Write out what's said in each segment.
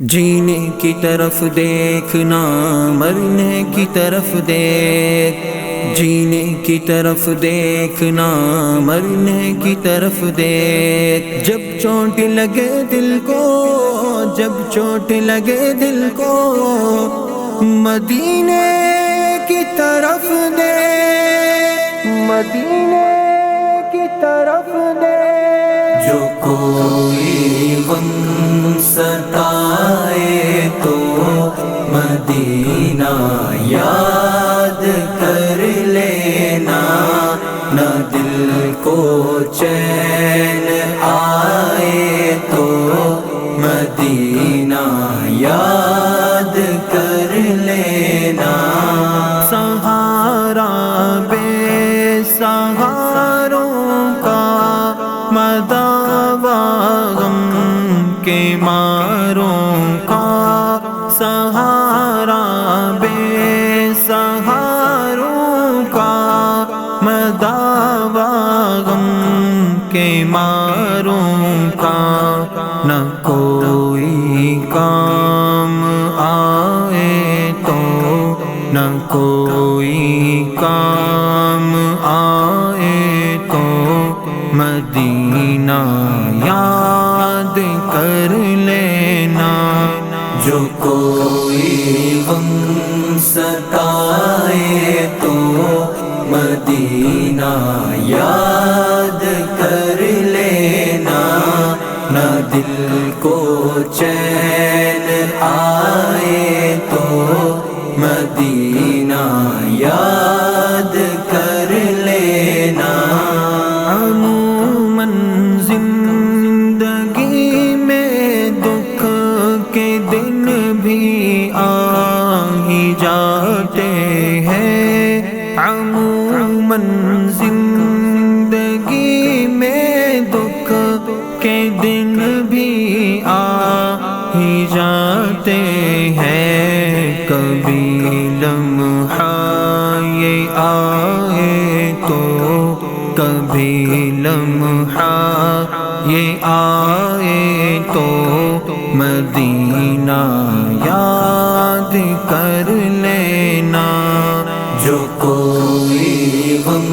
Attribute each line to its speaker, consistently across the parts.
Speaker 1: جینے کی طرف دیکھنا مرنے کی طرف دیکھ، جینے کی طرف دیکھنا مرنے کی طرف دیکھ، جب چوٹ لگے دل کو، جب چوٹ لگے دل کو مدینے کی طرف دیکھ، مدینے کی طرف دیکھ۔ جو کوئی غم ستائے تو مدینہ یاد کر لینا، نہ دل کو چین آئے تو مدینہ یاد کر لینا۔ سہارا بے سہاروں کا مداوا غم کے ماروں کا، سہارا بے سہاروں کا مداوا غم کے ماروں کا، نہ کوئی کام آئے تو، نہ کوئی کام آئے تو مدینہ یاد کر لینا۔ جو کوئی غم ستائے تو مدینہ یاد کر لینا، نہ دل کو چین آئے تو مدینہ یاد کر لینا۔ عموماً زندگی میں دکھ کے دن بھی آ ہی جاتے ہیں، عموماً زندگی میں دکھ کے دن بھی آ ہی جاتے ہیں، کبھی لمحہ یہ آئے تو، کبھی لمحہ یہ آئے تو مدینہ یاد کر لینا۔ جو کوئی غم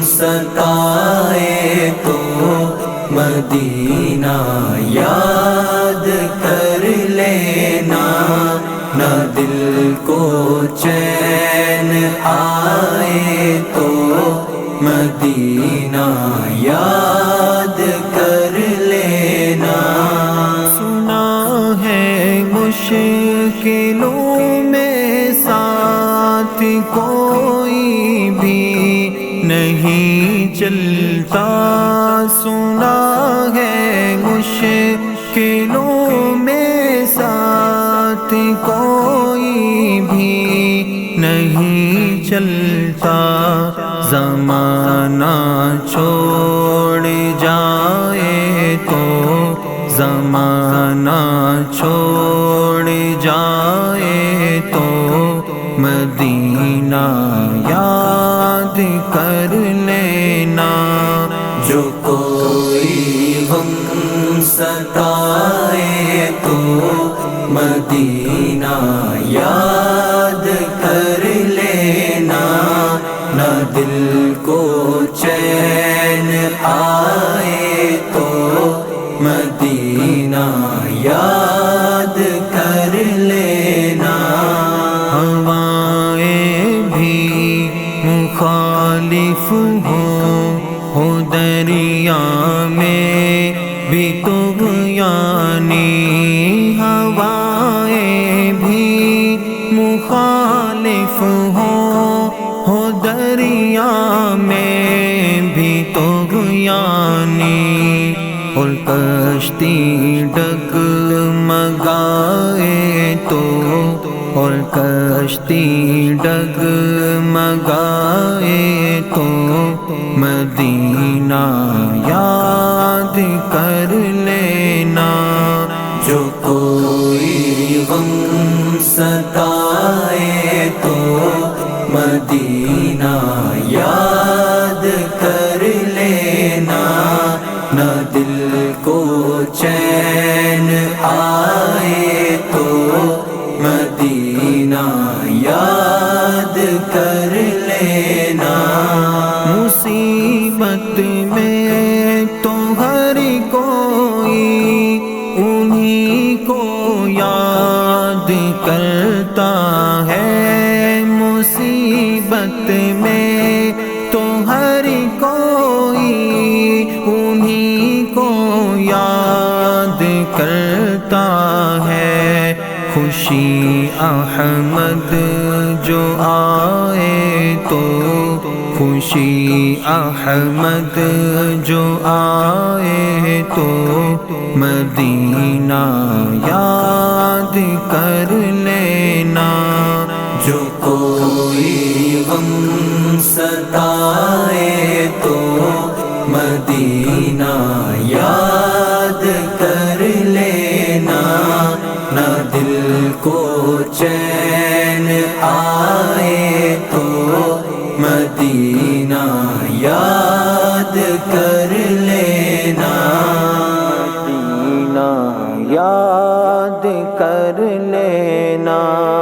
Speaker 1: ستائے تو مدینہ یاد کر لینا، نہ دل کو چین آئے تو مدینہ یاد کر لینا۔ سنا ہے مشکلوں میں ساتھ کوئی بھی نہیں چلتا، سنا ہے مشکلوں میں ساتھ کوئی بھی نہیں چلتا، زمانہ چھوڑ جائے تو، زمانہ چھوڑ جائے تو مدینہ یاد کر لینا۔ جو کوئی غم ستائے تو مدینہ یاد کر لینا، نہ دل کو چین آئے تو مدینہ یاد کر لینا۔ ہوائیں بھی مخالف ہو دریا میں بھی طغیانی، ہوائیں بھی مخالف ہو دریا میں بھی طغیانی، اور کشتی ڈگمگائے تو، اور کشتی ڈگمگائے تو مدینہ یاد کر لینا۔ جو کوئی غم ستائے تو مدینہ یاد کر لینا، نہ دل کو چین آئے کر لینا، مصیبت میں تو ہر کوئی انہی کو یاد کرتا ہے، مصیبت میں تو ہر کوئی انہی کو یاد کرتا ہے، خوشی احمد جو آئے تو، خوشی احمد جو آئے تو مدینہ یاد کر لینا، جو کوئی غم ستائے تو مدینہ یاد کر لینا، نہ دل کو چین آئے تو مدینہ یاد کر لینا، مدینہ یاد کر لینا۔